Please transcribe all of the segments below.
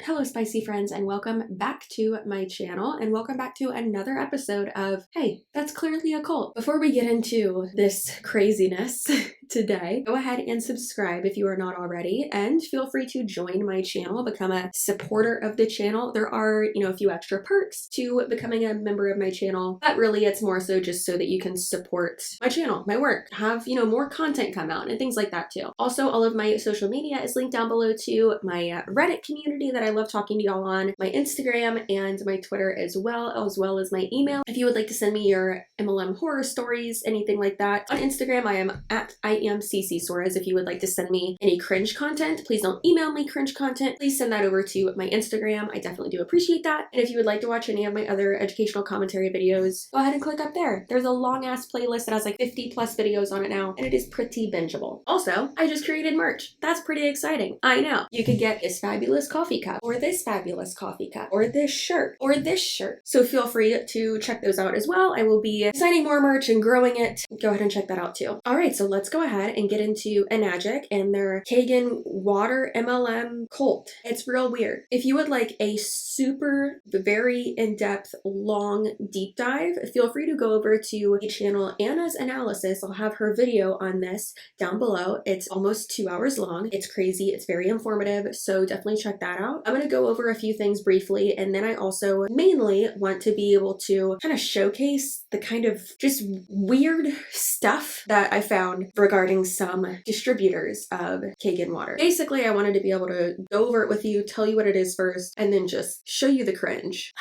Hello spicy friends, and welcome back to my channel, and welcome back to another episode of Hey, That's Clearly a Cult. Before we get into this craziness today, go ahead and subscribe if you are not already, and feel free to join my channel, become a supporter of the channel. There are, a few extra perks to becoming a member of my channel, but really it's more so just so that you can support my channel, my work, have, more content come out and things like that too. Also, all of my social media is linked down below to my Reddit community that I love talking to y'all on, my Instagram and my Twitter as well as my email. If you would like to send me your MLM horror stories, anything like that. On Instagram, I am at CCsuarezmakeup. If you would like to send me any cringe content, please don't email me cringe content. Please send that over to my Instagram. I definitely do appreciate that. And if you would like to watch any of my other educational commentary videos, go ahead and click up there. There's a long ass playlist that has like 50 plus videos on it now, and it is pretty bingeable. Also, I just created merch. That's pretty exciting. I know. You could get this fabulous coffee cup, or this fabulous coffee cup, or this shirt, or this shirt. So feel free to check those out as well. I will be designing more merch and growing it. Go ahead and check that out too. All right, so let's go ahead and get into Enagic and their Kangen water MLM cult. It's real weird. If you would like a super, very in-depth, long, deep dive, feel free to go over to the channel Anna's Analysis. I'll have her video on this down below. It's almost 2 hours long. It's crazy. It's very informative. So definitely check that out. I'm going to go over a few things briefly, and then I also mainly want to be able to kind of showcase the kind of just weird stuff that I found regarding some distributors of Kangen water. Basically, I wanted to be able to go over it with you, tell you what it is first, and then just show you the cringe.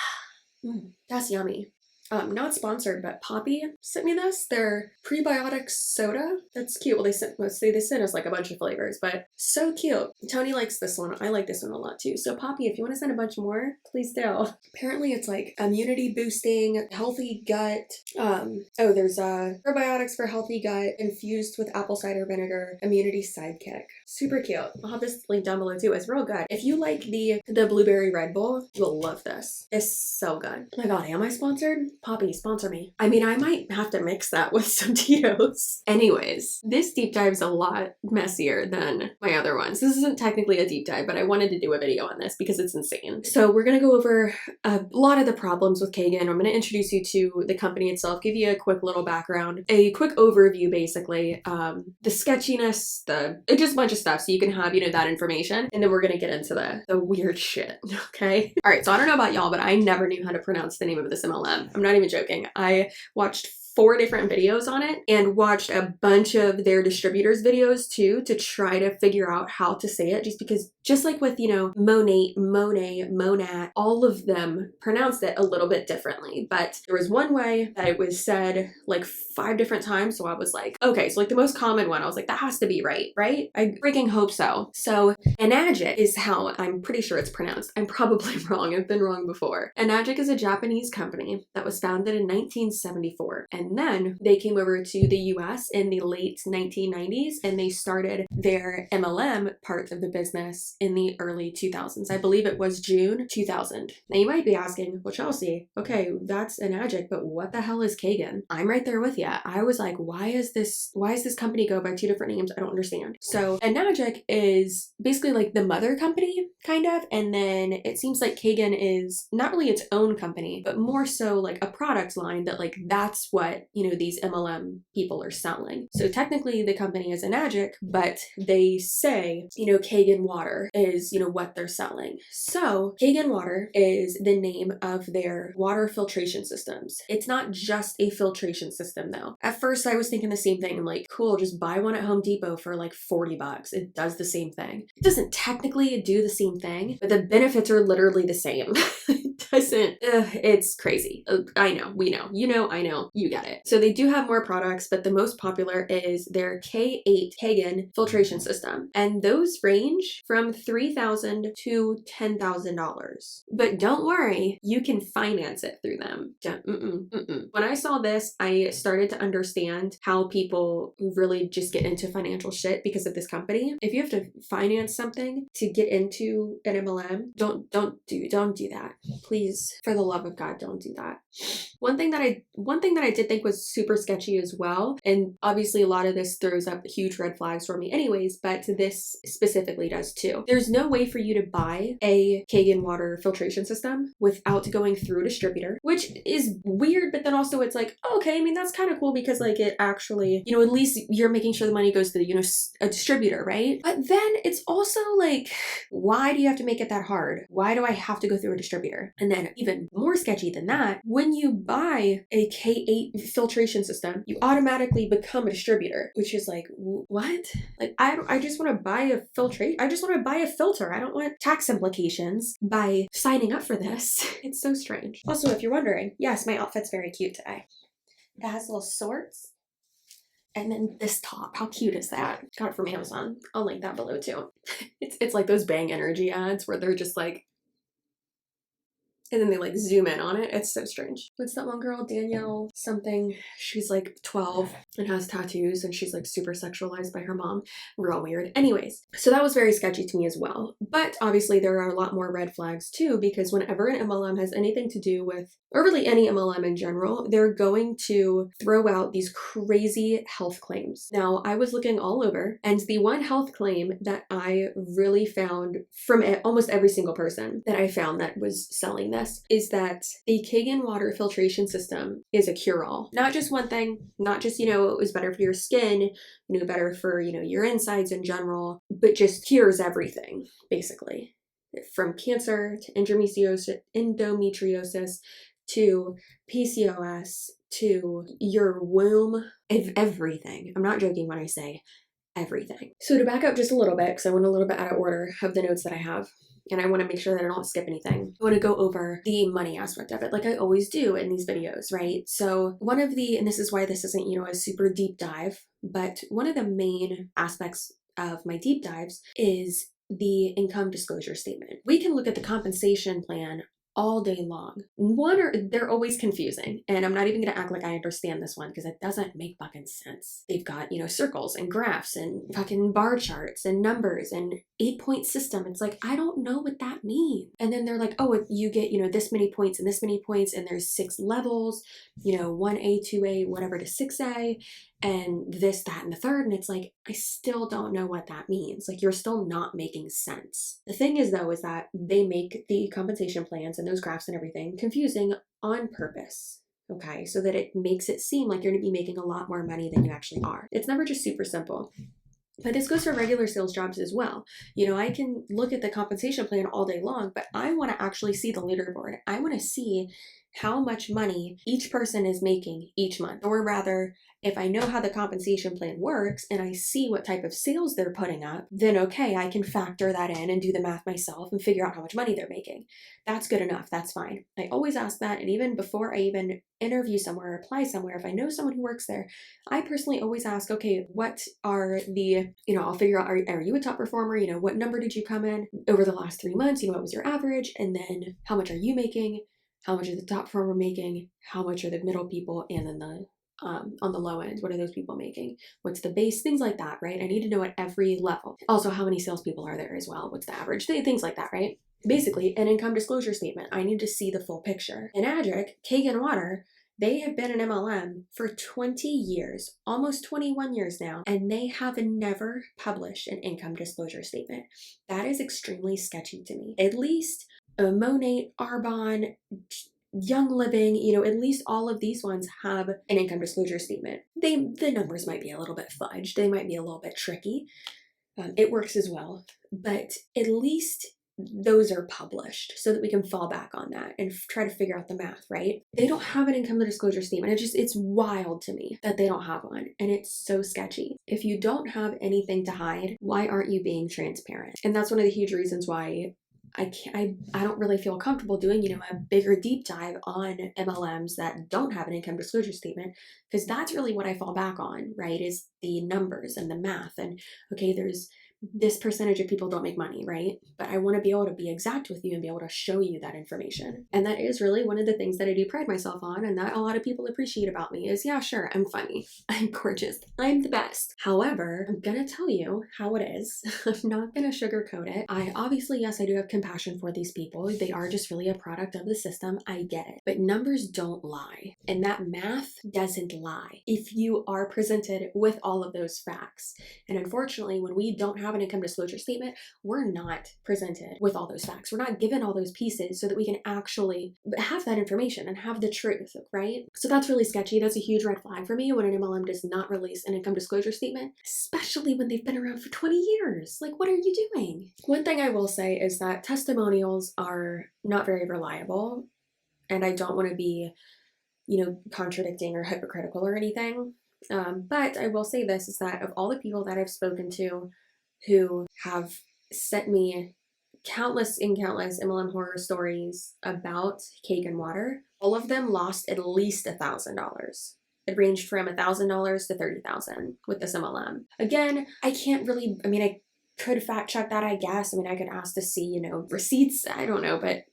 That's yummy. Not sponsored, but Poppy sent me this. Their prebiotic soda. That's cute. Well, they sent us like a bunch of flavors, but so cute. Tony likes this one. I like this one a lot too. So Poppy, if you want to send a bunch more, please do. Apparently it's like immunity boosting, healthy gut. There's probiotics for healthy gut infused with apple cider vinegar, immunity sidekick. Super cute. I'll have this link down below too. It's real good. If you like the blueberry Red Bull, you'll love this. It's so good. Oh my god, am I sponsored? Poppy, sponsor me. I mean, I might have to mix that with some Tito's. Anyways, this deep dive's a lot messier than my other ones. This isn't technically a deep dive, but I wanted to do a video on this because it's insane. So we're going to go over a lot of the problems with Kangen. I'm going to introduce you to the company itself, give you a quick little background, a quick overview basically, the sketchiness, just a bunch of stuff so you can have, that information. And then we're going to get into the weird shit, okay? All right, so I don't know about y'all, but I never knew how to pronounce the name of this MLM. I'm not even joking. I watched 4 different videos on it and watched a bunch of their distributors videos too to try to figure out how to say it, just like with, Monet, Monat, all of them pronounced it a little bit differently. But there was one way that it was said like 5 different times. So I was like, okay, so like the most common one, I was like, that has to be right? I freaking hope so. So Enagic is how I'm pretty sure it's pronounced. I'm probably wrong. I've been wrong before. Enagic is a Japanese company that was founded in 1974. And then they came over to the US in the late 1990s and they started their MLM part of the business in the early 2000s. I believe it was June 2000. Now you might be asking, well, Chelsea, okay, that's Enagic, but what the hell is Kangen? I'm right there with you. I was like, why is this company go by 2 different names? I don't understand. So Enagic is basically like the mother company, kind of, and then it seems like Kangen is not really its own company, but more so like a product line that like that's what, these MLM people are selling. So technically the company is Enagic, but they say, Kangen water is, what they're selling. So Kangen water is the name of their water filtration systems. It's not just a filtration system though. At first I was thinking the same thing. I'm like, cool, just buy one at Home Depot for like $40. It does the same thing. It doesn't technically do the same thing, but the benefits are literally the same. It's crazy. I know, we know, I know, you get it. So they do have more products, but the most popular is their K8 Kangen filtration system. And those range from $3,000 to $10,000. But don't worry, you can finance it through them. When I saw this, I started to understand how people really just get into financial shit because of this company. If you have to finance something to get into an MLM, don't do that. Please please, for the love of God, don't do that. One thing that I did think was super sketchy as well, and obviously a lot of this throws up huge red flags for me anyways, but this specifically does too. There's no way for you to buy a Kangen water filtration system without going through a distributor, which is weird, but then also it's like, okay, I mean, that's kind of cool because like it actually, you know, at least you're making sure the money goes to the, you know, a distributor, right? But then it's also like, why do you have to make it that hard? Why do I have to go through a distributor? And then even more sketchy than that, when you buy a K8 filtration system, you automatically become a distributor, which is like, what? Like, I just want to buy a filtrate. I just want to buy a filter. I don't want tax implications by signing up for this. It's so strange. Also, if you're wondering, yes, my outfit's very cute today. It has little swords. And then this top, how cute is that? Got it from Amazon. I'll link that below too. It's like those Bang Energy ads where they're just like, and then they like zoom in on it. It's so strange. What's that one girl, Danielle something? She's like 12 and has tattoos and she's like super sexualized by her mom. Real weird. Anyways, so that was very sketchy to me as well. But obviously there are a lot more red flags too, because whenever an MLM has anything to do with, or really any MLM in general, they're going to throw out these crazy health claims. Now, I was looking all over, and the one health claim that I really found from almost every single person that I found that was selling this is that the Kangen water filtration system is a cure-all. Not just one thing, not just, you know, it was better for your skin, you know, better for, you know, your insides in general, but just cures everything, basically. From cancer to endometriosis to PCOS to your womb, everything. I'm not joking when I say everything. So to back up just a little bit, because I went a little bit out of order of the notes that I have, and I want to make sure that I don't skip anything. I want to go over the money aspect of it, like I always do in these videos, right? So one of the, and this is why this isn't, you know, a super deep dive, but one of the main aspects of my deep dives is the income disclosure statement. We can look at the compensation plan all day long. They're always confusing, and I'm not even gonna act like I understand this one because it doesn't make fucking sense. They've got, you know, circles and graphs and fucking bar charts and numbers and 8-point system. It's like, I don't know what that means. And then they're like, oh, you get, you know, this many points and this many points, and there's 6 levels, you know, 1A, 2A, whatever to 6A, and this, that, and the third. And it's like, I still don't know what that means. Like, you're still not making sense. The thing is though, is that they make the compensation plans and those graphs and everything confusing on purpose. Okay, so that it makes it seem like you're gonna be making a lot more money than you actually are. It's never just super simple. But this goes for regular sales jobs as well. You know, I can look at the compensation plan all day long, but I want to actually see the leaderboard. I want to see how much money each person is making each month. Or rather, if I know how the compensation plan works and I see what type of sales they're putting up, then okay, I can factor that in and do the math myself and figure out how much money they're making. That's good enough. That's fine. I always ask that. And even before I even interview somewhere or apply somewhere, if I know someone who works there, I personally always ask, okay, what are the, you know, I'll figure out, are you a top performer? You know, what number did you come in over the last 3 months? You know, what was your average? And then how much are you making? How much is the top performer making? How much are the middle people? And then the on the low end, what are those people making? What's the base? Things like that, right? I need to know at every level. Also, how many salespeople are there as well? What's the average? Things like that, right? Basically, an income disclosure statement. I need to see the full picture. Enagic, Kangen Water, they have been an MLM for 20 years, almost 21 years now, and they have never published an income disclosure statement. That is extremely sketchy to me. At least Monate, Arbonne, Young Living, you know, at least all of these ones have an income disclosure statement. The numbers might be a little bit fudged. They might be a little bit tricky. It works as well, but at least those are published so that we can fall back on that and try to figure out the math, right? They don't have an income disclosure statement. It's wild to me that they don't have one, and it's so sketchy. If you don't have anything to hide, why aren't you being transparent? And that's one of the huge reasons why I don't really feel comfortable doing, you know, a bigger deep dive on MLMs that don't have an income disclosure statement, because that's really what I fall back on, right? Is the numbers and the math. And okay, there's this percentage of people don't make money, right? But I want to be able to be exact with you and be able to show you that information. And that is really one of the things that I do pride myself on, and that a lot of people appreciate about me is, yeah, sure, I'm funny, I'm gorgeous, I'm the best. However, I'm gonna tell you how it is. I'm not gonna sugarcoat it. Obviously, yes, I do have compassion for these people. They are just really a product of the system. I get it. But numbers don't lie. And that math doesn't lie if you are presented with all of those facts. And unfortunately, when we don't have an income disclosure statement, we're not presented with all those facts. We're not given all those pieces so that we can actually have that information and have the truth, right? So that's really sketchy. That's a huge red flag for me when an MLM does not release an income disclosure statement, especially when they've been around for 20 years. Like, what are you doing? One thing I will say is that testimonials are not very reliable, and I don't want to be, contradicting or hypocritical or anything. But I will say this, is that of all the people that I've spoken to who have sent me countless MLM horror stories about cake and water, all of them lost at least $1,000. It ranged from $1,000 to $30,000 with this MLM. Again, I could fact check that, I guess. I could ask to see, receipts. I don't know, but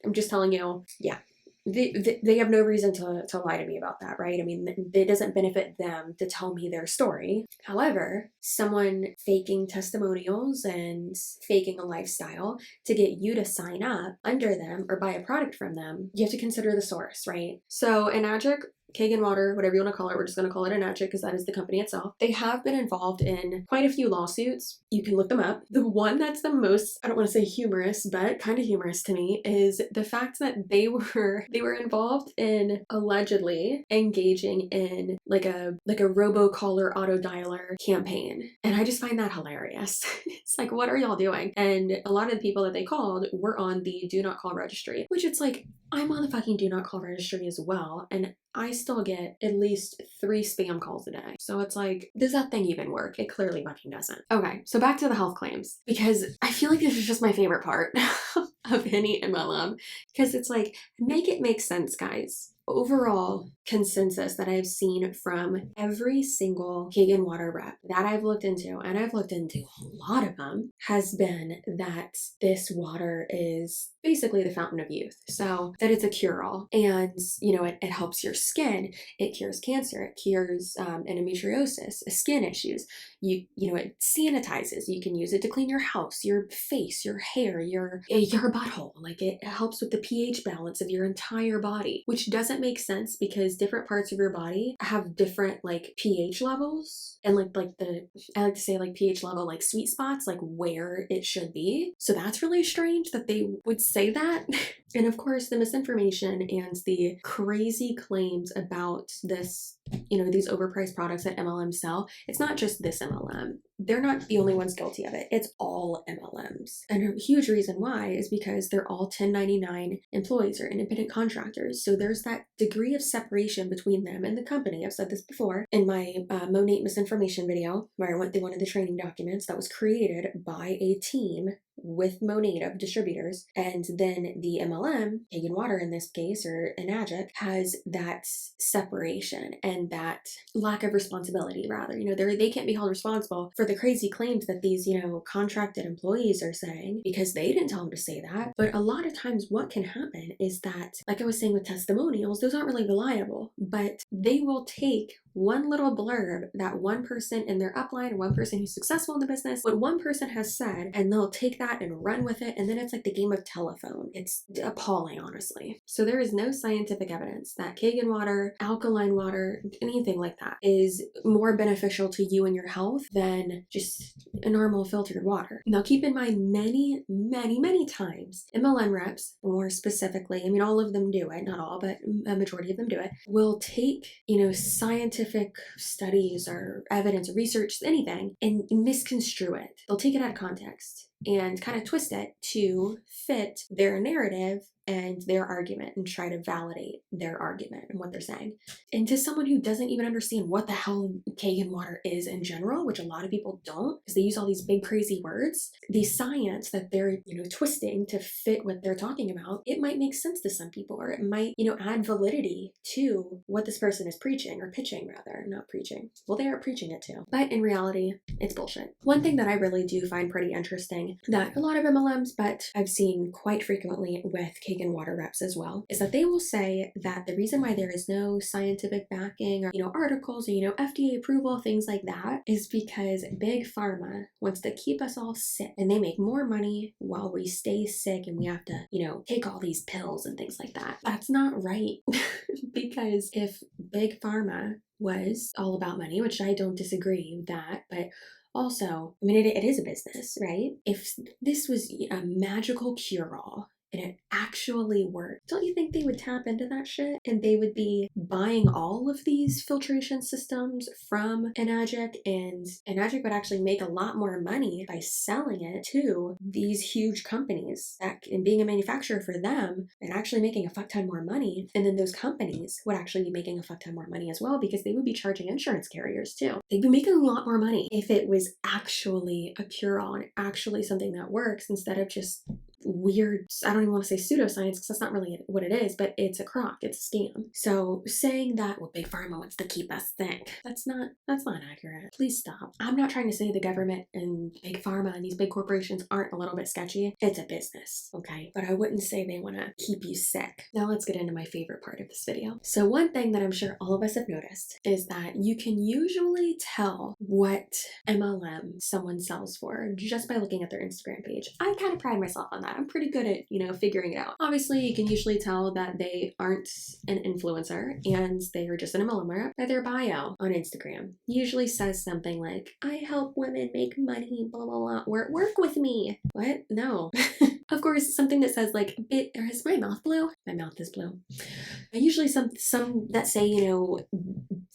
I'm just telling you, yeah. They have no reason to lie to me about that, right? It doesn't benefit them to tell me their story. However, someone faking testimonials and faking a lifestyle to get you to sign up under them or buy a product from them, you have to consider the source, right? So Enagic Kangen water, whatever you want to call it, we're just going to call it Enagic because that is the company itself. They have been involved in quite a few lawsuits. You can look them up. The one that's the most, I don't want to say humorous, but kind of humorous to me, is the fact that they were involved in allegedly engaging in like a robocaller auto dialer campaign. And I just find that hilarious. It's like, what are y'all doing? And a lot of the people that they called were on the do not call registry, which it's like, I'm on the fucking do not call registry as well, and I still get at least 3 spam calls a day. So it's like, does that thing even work? It clearly fucking doesn't. Okay, so back to the health claims, because I feel like this is just my favorite part of any MLM, because it's like, make it make sense, guys. Overall consensus that I've seen from every single Kangen water rep that I've looked into, and I've looked into a lot of them, has been that this water is basically the fountain of youth. So that it's a cure-all, and it helps your skin, it cures cancer, it cures endometriosis, skin issues. It sanitizes. You can use it to clean your house, your face, your hair, your butthole. Like, it helps with the pH balance of your entire body, which doesn't make sense because different parts of your body have different like pH levels, and I like to say like pH level, like sweet spots, like where it should be. So that's really strange that they would say that. And of course, the misinformation and the crazy claims about this, these overpriced products that MLMs sell. It's not just this MLM. They're not the only ones guilty of it. It's all MLMs. And a huge reason why is because they're all 1099 employees or independent contractors. So there's that degree of separation between them and the company. I've said this before in my Monate misinformation video, where I went through one of the training documents that was created by a team with Monate of distributors. And then the MLM, Kangen water in this case, or Enagic, has that separation and that lack of responsibility, rather. They can't be held responsible for the crazy claims that these, contracted employees are saying, because they didn't tell them to say that. But a lot of times what can happen is that, like I was saying with testimonials, those aren't really reliable, but they will take one little blurb that one person in their upline or one person who's successful in the business, what one person has said, and they'll take that and run with it. And then it's like the game of telephone. It's appalling, honestly. So there is no scientific evidence that Kangen water, alkaline water, anything like that is more beneficial to you and your health than just a normal filtered water. Now, keep in mind, many, many, many times, MLM reps, more specifically, all of them do it, not all, but a majority of them do it, will take, scientific studies or evidence or research, anything, and misconstrue it. They'll take it out of context. and kind of twist it to fit their narrative and their argument and try to validate their argument and what they're saying. And to someone who doesn't even understand what the hell Kangen water is in general, which a lot of people don't, because they use all these big crazy words, the science that they're, twisting to fit what they're talking about, it might make sense to some people, or it might, add validity to what this person is preaching, or pitching rather, not preaching. Well, they are preaching it too. But in reality, it's bullshit. One thing that I really do find pretty interesting that a lot of MLMs, but I've seen quite frequently with Kangen water reps as well, is that they will say that the reason why there is no scientific backing or, articles or, FDA approval, things like that, is because Big Pharma wants to keep us all sick and they make more money while we stay sick and we have to, take all these pills and things like that. That's not right. Because if Big Pharma was all about money, which I don't disagree with that, but also, it is a business, right? If this was a magical cure-all and it actually worked, don't you think they would tap into that shit and they would be buying all of these filtration systems from Enagic, and Enagic would actually make a lot more money by selling it to these huge companies and being a manufacturer for them and actually making a fuck ton more money. And then those companies would actually be making a fuck ton more money as well, because they would be charging insurance carriers too. They'd be making a lot more money if it was actually a cure-all and actually something that works, instead of just weird, I don't even want to say pseudoscience because that's not really what it is, but it's a crock, it's a scam. So saying that, well, Big Pharma wants to keep us sick, that's not accurate. Please stop. I'm not trying to say the government and Big Pharma and these big corporations aren't a little bit sketchy. It's a business, okay? But I wouldn't say they want to keep you sick. Now let's get into my favorite part of this video. So one thing that I'm sure all of us have noticed is that you can usually tell what MLM someone sells for just by looking at their Instagram page. I kind of pride myself on that. I'm pretty good at, figuring it out. Obviously, you can usually tell that they aren't an influencer and they are just an MLMer by their bio on Instagram. Usually says something like, I help women make money, blah, blah, blah, work with me. What? No. Of course, something that says like, is my mouth blue? My mouth is blue. Usually some that say,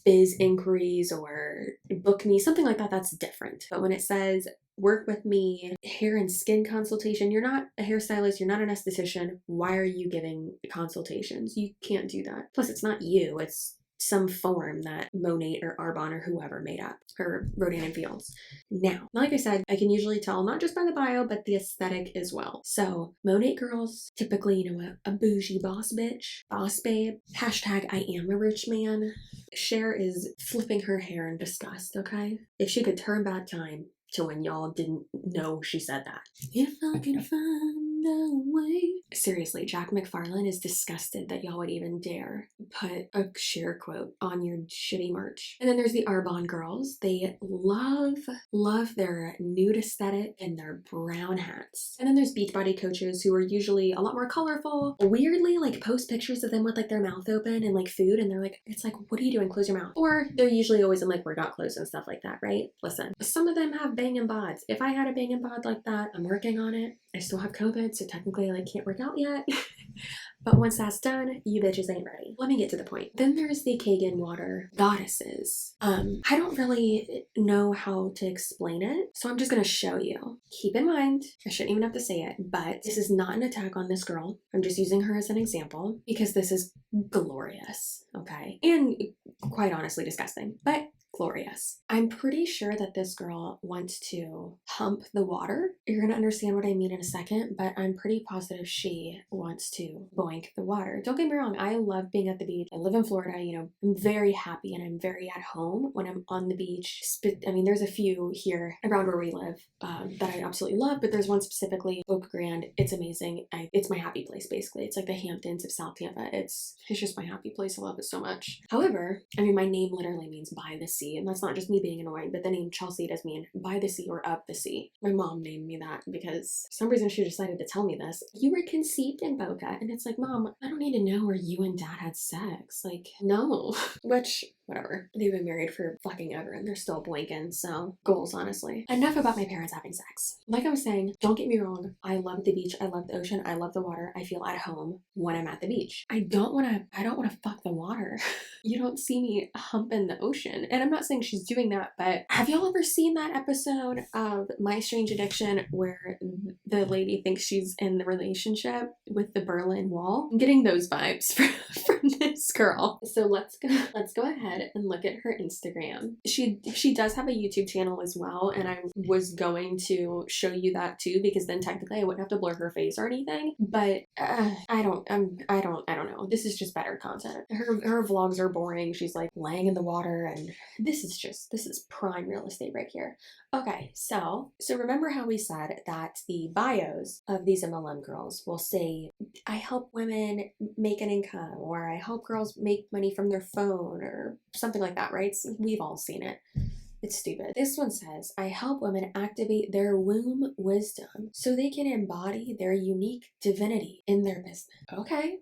biz inquiries or book me, something like that, that's different. But when it says work with me, hair and skin consultation, you're not a hairstylist, you're not an esthetician, why are you giving consultations? You can't do that. Plus, it's not you, it's some form that Monat or Arbonne or whoever made up, or Rodan and Fields. Now, like I said, I can usually tell not just by the bio, but the aesthetic as well. So Monat girls, typically, a bougie boss bitch, boss babe, hashtag I am a rich man. Cher is flipping her hair in disgust, okay? If she could turn back time to when y'all didn't know she said that. If I can find a way. Seriously, Jack McFarlane is disgusted that y'all would even dare put a Cher quote on your shitty merch. And then there's the Arbonne girls. They love their nude aesthetic and their brown hats. And then there's Beachbody coaches who are usually a lot more colorful, weirdly post pictures of them with their mouth open and food, and they're like, it's like, what are you doing? Close your mouth. Or they're usually always in workout clothes and stuff like that, right? Listen, some of them have banging bods. If I had a banging bod like that, I'm working on it. I still have COVID, so technically I can't work out yet. But once that's done, you bitches ain't ready. Let me get to the point. Then there's the Kangen water goddesses. I don't really know how to explain it, so I'm just gonna show you. Keep in mind, I shouldn't even have to say it, but this is not an attack on this girl. I'm just using her as an example because this is glorious, okay? And quite honestly disgusting, but glorious. I'm pretty sure that this girl wants to hump the water. You're gonna understand what I mean in a second, but I'm pretty positive she wants to boink the water. Don't get me wrong, I love being at the beach. I live in Florida, I'm very happy and I'm very at home when I'm on the beach. There's a few here around where we live that I absolutely love, but there's one specifically, Oak Grand. It's amazing. It's my happy place, basically. It's like the Hamptons of South Tampa. It's just my happy place. I love it so much. However, my name literally means by the sea. And that's not just me being annoying, but the name Chelsea does mean by the sea or up the sea. My mom named me that because for some reason she decided to tell me this. You were conceived in Boca. And it's like, Mom, I don't need to know where you and Dad had sex. No. Which whatever. They've been married for fucking ever and they're still blinking, so goals, honestly. Enough about my parents having sex. Like I was saying, don't get me wrong, I love the beach, I love the ocean, I love the water. I feel at home when I'm at the beach. I don't wanna fuck the water. You don't see me humping the ocean. And I'm not saying she's doing that, but have y'all ever seen that episode of My Strange Addiction where the lady thinks she's in the relationship with the Berlin Wall? I'm getting those vibes from this girl. So let's go ahead and look at her Instagram. She does have a YouTube channel as well, and I was going to show you that too, because then technically I wouldn't have to blur her face or anything. But I don't know. This is just better content. Her vlogs are boring. She's like laying in the water, and this is prime real estate right here. Okay, so remember how we said that the bios of these MLM girls will say, I help women make an income, or I help girls make money from their phone, or something like that, right? So we've all seen it. It's stupid. This one says, I help women activate their womb wisdom so they can embody their unique divinity in their business. Okay,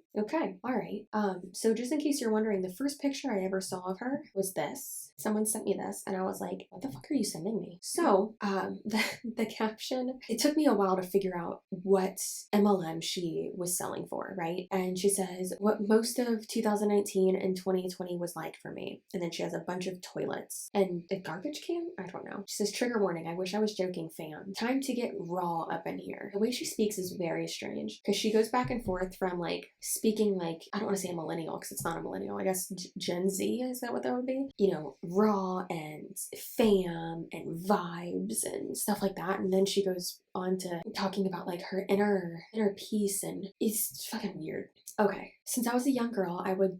all right. So just in case you're wondering, the first picture I ever saw of her was this. Someone sent me this, and I was like, what the fuck are you sending me? So, the caption, it took me a while to figure out what MLM she was selling for, right? And she says, what most of 2019 and 2020 was like for me. And then she has a bunch of toilets and a garbage can? I don't know. She says, trigger warning, I wish I was joking, fam. Time to get raw up in here. The way she speaks is very strange, because she goes back and forth from like speaking like, I don't want to say a millennial because it's not a millennial, I guess Gen Z, is that what that would be? You know, raw and fam and vibes and stuff like that. And then she goes on to talking about like her inner peace, and it's fucking weird. Okay, since I was a young girl, I would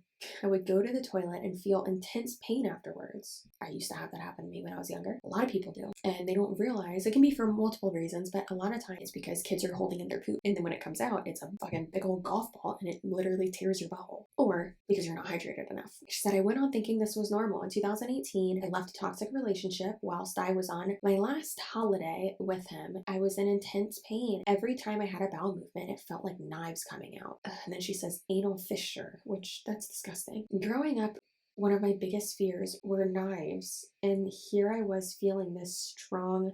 go to the toilet and feel intense pain afterwards. I used to have that happen to me when I was younger. A lot of people do. And they don't realize, it can be for multiple reasons, but a lot of times it's because kids are holding in their poop. And then when it comes out, it's a fucking big old golf ball and it literally tears your butthole. Or because you're not hydrated enough. She said, I went on thinking this was normal. In 2018, I left a toxic relationship whilst I was on my last holiday with him. I was in intense pain. Every time I had a bowel movement, it felt like knives coming out. And then she says, anal fissure, which that's disgusting. Growing up, one of my biggest fears were knives, and here I was feeling this strong,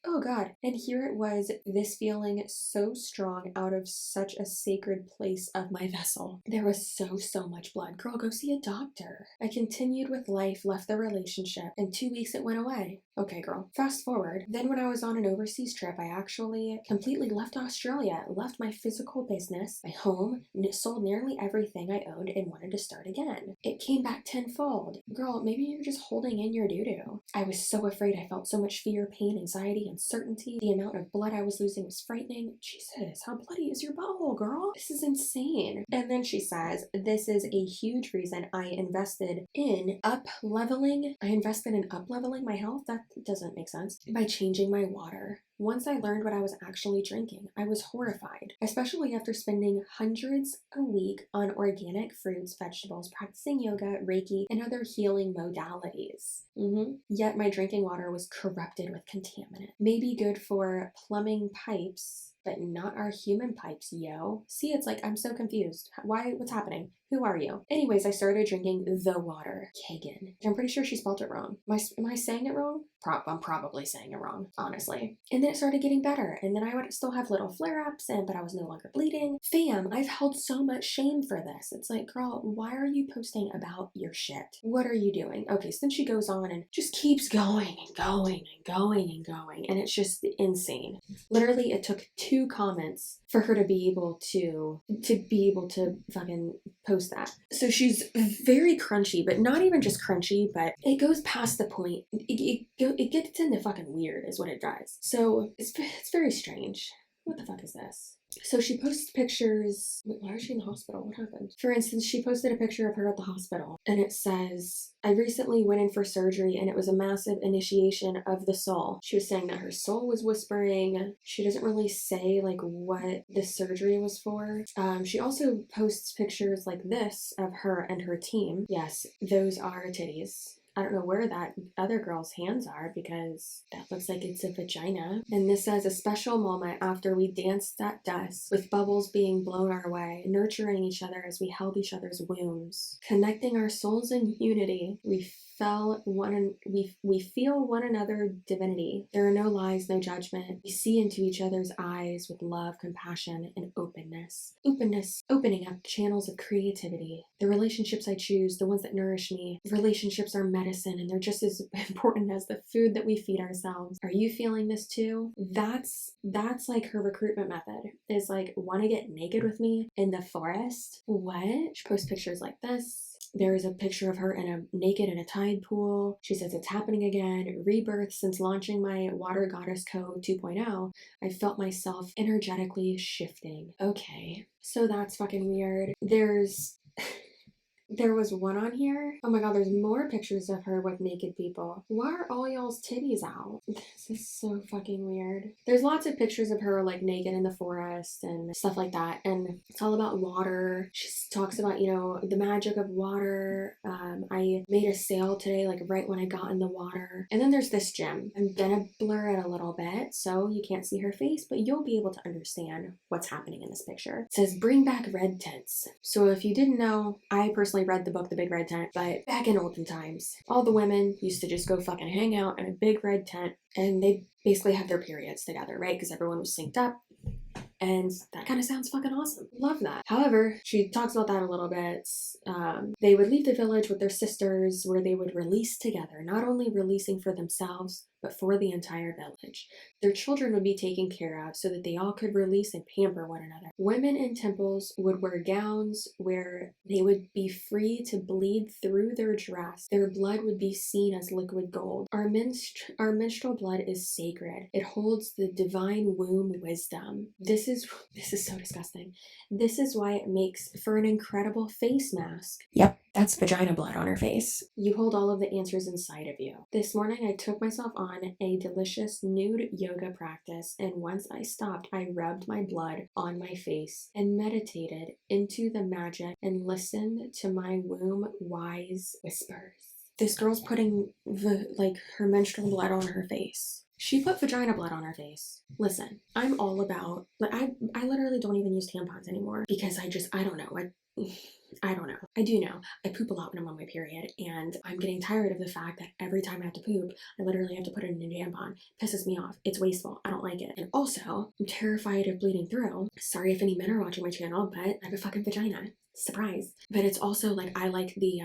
oh God, and here it was, this feeling so strong out of such a sacred place of my vessel. There was so much blood. Girl, go see a doctor. I continued with life, left the relationship. In 2 weeks it went away. Okay, girl. Fast forward. Then when I was on an overseas trip, I actually completely left Australia, left my physical business, my home, sold nearly everything I owned, and wanted to start again. It came back tenfold. Girl, maybe you're just holding in your doo-doo. I was so afraid. I felt so much fear, pain, anxiety, uncertainty. The amount of blood I was losing was frightening. Jesus, how bloody is your butthole, girl? This is insane. And then she says, this is a huge reason I invested in up-leveling my health. That doesn't make sense. By changing my water. Once I learned what I was actually drinking, I was horrified, especially after spending hundreds a week on organic fruits, vegetables, practicing yoga, Reiki, and other healing modalities. Yet my drinking water was corrupted with contaminant. Maybe good for plumbing pipes, but not our human pipes, yo. See, it's like, I'm so confused. What's happening? Who are you? Anyways, I started drinking the water. Kangen. I'm pretty sure she spelled it wrong. Am I saying it wrong? I'm probably saying it wrong, honestly. And then it started getting better. And then I would still have little flare-ups, but I was no longer bleeding. Fam, I've held so much shame for this. It's like, girl, why are you posting about your shit? What are you doing? Okay, so then she goes on and just keeps going and going and going and going. And it's just insane. Literally, it took 2 comments for her to be able to fucking post that. So she's very crunchy, but not even just crunchy, but it goes past the point. It gets into fucking weird is what it does. So it's very strange. What the fuck is this? So she posts pictures. Wait, why is she in the hospital? What happened? For instance, she posted a picture of her at the hospital, and it says, I recently went in for surgery and it was a massive initiation of the soul. She was saying that her soul was whispering. She doesn't really say like what the surgery was for. She also posts pictures like this of her and her team. Yes, those are titties. I don't know where that other girl's hands are because that looks like it's a vagina. And this says, a special moment after we danced at dusk with bubbles being blown our way, nurturing each other as we held each other's wombs, connecting our souls in unity. We feel one another divinity. There are no lies, no judgment. We see into each other's eyes with love, compassion, and openness. Opening up channels of creativity. The relationships I choose, the ones that nourish me. Relationships are medicine, and they're just as important as the food that we feed ourselves. Are you feeling this too? That's like her recruitment method, is like, want to get naked with me in the forest? What? She posts pictures like this. There's a picture of her naked in a tide pool. She says it's happening again. Rebirth. Since launching my Water Goddess Code 2.0, I felt myself energetically shifting. Okay, so that's fucking weird. There was one on here. Oh my god, there's more pictures of her with naked people. Why are all y'all's titties out? This is so fucking weird. There's lots of pictures of her like naked in the forest and stuff like that. And it's all about water. She talks about, you know, the magic of water. I made a sail today, like right when I got in the water. And then there's this gem. I'm gonna blur it a little bit so you can't see her face, but you'll be able to understand what's happening in this picture. It says, bring back red tents. So if you didn't know, I personally read the book The Big Red Tent, but back in olden times, all the women used to just go fucking hang out in a big red tent, and they basically have their periods together, right? Because everyone was synced up. And that kind of sounds fucking awesome. Love that. However, she talks about that a little bit. They would leave the village with their sisters where they would release together, not only releasing for themselves, but for the entire village. Their children would be taken care of so that they all could release and pamper one another. Women in temples would wear gowns where they would be free to bleed through their dress. Their blood would be seen as liquid gold. Our menstrual blood is sacred. It holds the divine womb wisdom. This is so disgusting. This is why it makes for an incredible face mask. Yep, that's vagina blood on her face. You hold all of the answers inside of you. This morning I took myself on a delicious nude yoga practice, and once I stopped, I rubbed my blood on my face and meditated into the magic and listened to my womb wise whispers. This girl's putting her menstrual blood on her face. She put vagina blood on her face. Listen, I'm all about, I literally don't even use tampons anymore because I don't know. I don't know. I do know. I poop a lot when I'm on my period, and I'm getting tired of the fact that every time I have to poop, I literally have to put it in a tampon. It pisses me off. It's wasteful. I don't like it. And also, I'm terrified of bleeding through. Sorry if any men are watching my channel, but I have a fucking vagina. Surprise. But it's also like, I like the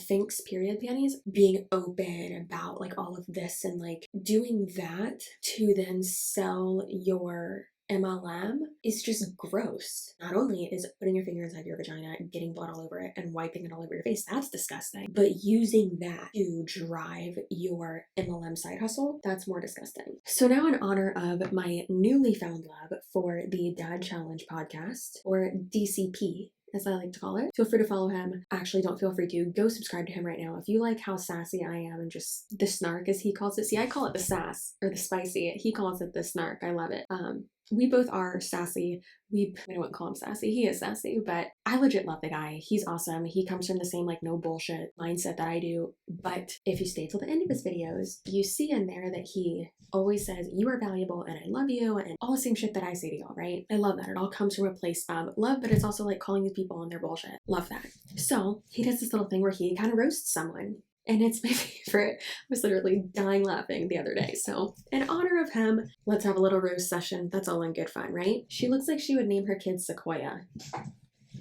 Thinx period panties being open about like all of this, and like doing that to then sell your MLM is just gross. Not only is putting your finger inside your vagina, getting blood all over it, and wiping it all over your face, that's disgusting. But using that to drive your MLM side hustle, that's more disgusting. So now, in honor of my newly found love for the Dad Challenge podcast, or DCP, as I like to call it. Feel free to follow him. Actually, don't feel free to. Go subscribe to him right now. If you like how sassy I am and just the snark, as he calls it. See, I call it the sass, or the spicy. He calls it the snark. I love it. We both are sassy. I wouldn't call him sassy. He is sassy, but I legit love the guy. He's awesome. He comes from the same like no bullshit mindset that I do. But if you stay till the end of his videos, you see in there that he always says, you are valuable and I love you, and all the same shit that I say to y'all, right? I love that. It all comes from a place of love, but it's also like calling these people on their bullshit. Love that. So he does this little thing where he kind of roasts someone. And it's my favorite. I was literally dying laughing the other day. So in honor of him, let's have a little roast session. That's all in good fun, right? She looks like she would name her kid Sequoia,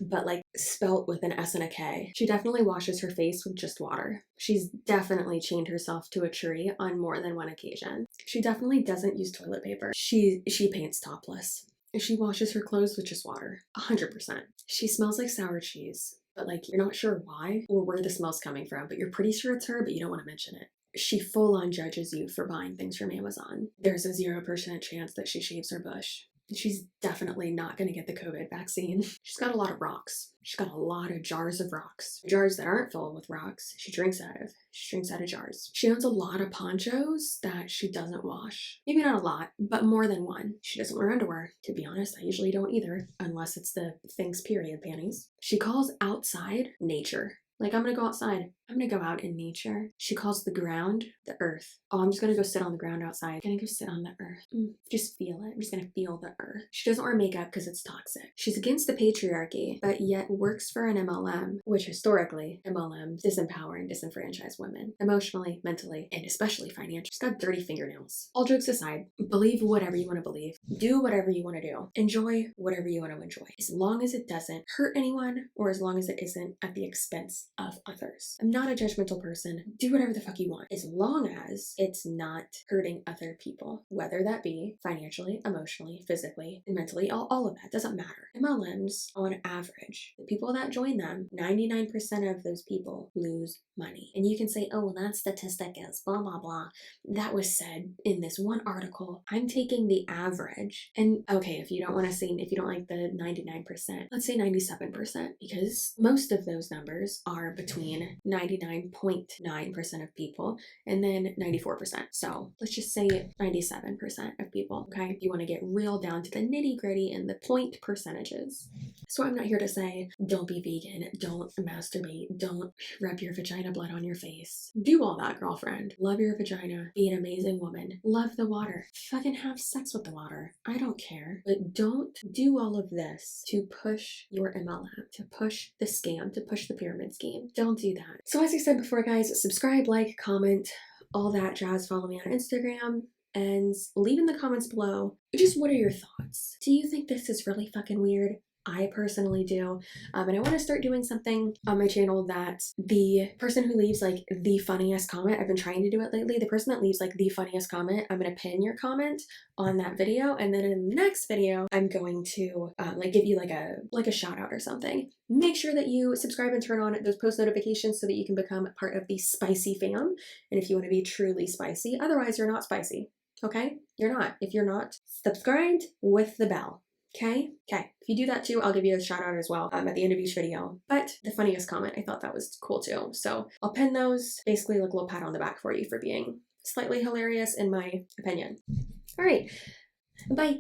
but like spelt with an S and a K. She definitely washes her face with just water. She's definitely chained herself to a tree on more than one occasion. She definitely doesn't use toilet paper. She paints topless. She washes her clothes with just water. 100%. She smells like sour cheese, but like you're not sure why or where the smell's coming from, but you're pretty sure it's her, but you don't want to mention it. She full on judges you for buying things from Amazon. There's a 0% chance that she shaves her bush. She's definitely not going to get the COVID vaccine. She's got a lot of rocks. She's got a lot of jars of rocks. Jars that aren't filled with rocks, she drinks out of. She drinks out of jars. She owns a lot of ponchos that she doesn't wash. Maybe not a lot, but more than one. She doesn't wear underwear. To be honest, I usually don't either, unless it's the Thinx period panties. She calls outside nature. Like, I'm gonna go outside. I'm gonna go out in nature. She calls the ground the earth. Oh, I'm just gonna go sit on the ground outside. I'm gonna go sit on the earth. Just feel it. I'm just gonna feel the earth. She doesn't wear makeup because it's toxic. She's against the patriarchy, but yet works for an MLM, which historically, MLMs disempower and disenfranchise women emotionally, mentally, and especially financially. She's got dirty fingernails. All jokes aside, believe whatever you want to believe. Do whatever you want to do. Enjoy whatever you want to enjoy. As long as it doesn't hurt anyone or as long as it isn't at the expense of others. I'm not a judgmental person. Do whatever the fuck you want. As long as it's not hurting other people, whether that be financially, emotionally, physically, and mentally, all of that doesn't matter. MLMs, on average, the people that join them, 99% of those people lose money. And you can say, oh, well, that statistic is blah, blah, blah. That was said in this one article. I'm taking the average. And okay, if you don't want to say, if you don't like the 99%, let's say 97%, because most of those numbers are between 99.9% of people and then 94%. So let's just say 97% of people, okay? You want to get real down to the nitty gritty and the point percentages. So I'm not here to say, don't be vegan, don't masturbate, don't rub your vagina blood on your face. Do all that, girlfriend. Love your vagina, be an amazing woman, love the water, fucking have sex with the water. I don't care. But don't do all of this to push your MLM, to push the scam, to push the pyramid scheme. Don't do that. So as I said before, guys, subscribe, like, comment, all that jazz. Follow me on Instagram. And leave in the comments below, just what are your thoughts? Do you think this is really fucking weird? I personally do. And I want to start doing something on my channel that the person who leaves like the funniest comment, I've been trying to do it lately, the person that leaves like the funniest comment, I'm going to pin your comment on that video. And then in the next video, I'm going to like give you like a shout out or something. Make sure that you subscribe and turn on those post notifications so that you can become part of the spicy fam. And if you want to be truly spicy, otherwise you're not spicy. Okay? You're not. If you're not subscribed with the bell. Okay? Okay. If you do that too, I'll give you a shout out as well at the end of each video. But the funniest comment, I thought that was cool too. So I'll pin those, basically like a little pat on the back for you for being slightly hilarious in my opinion. All right. Bye.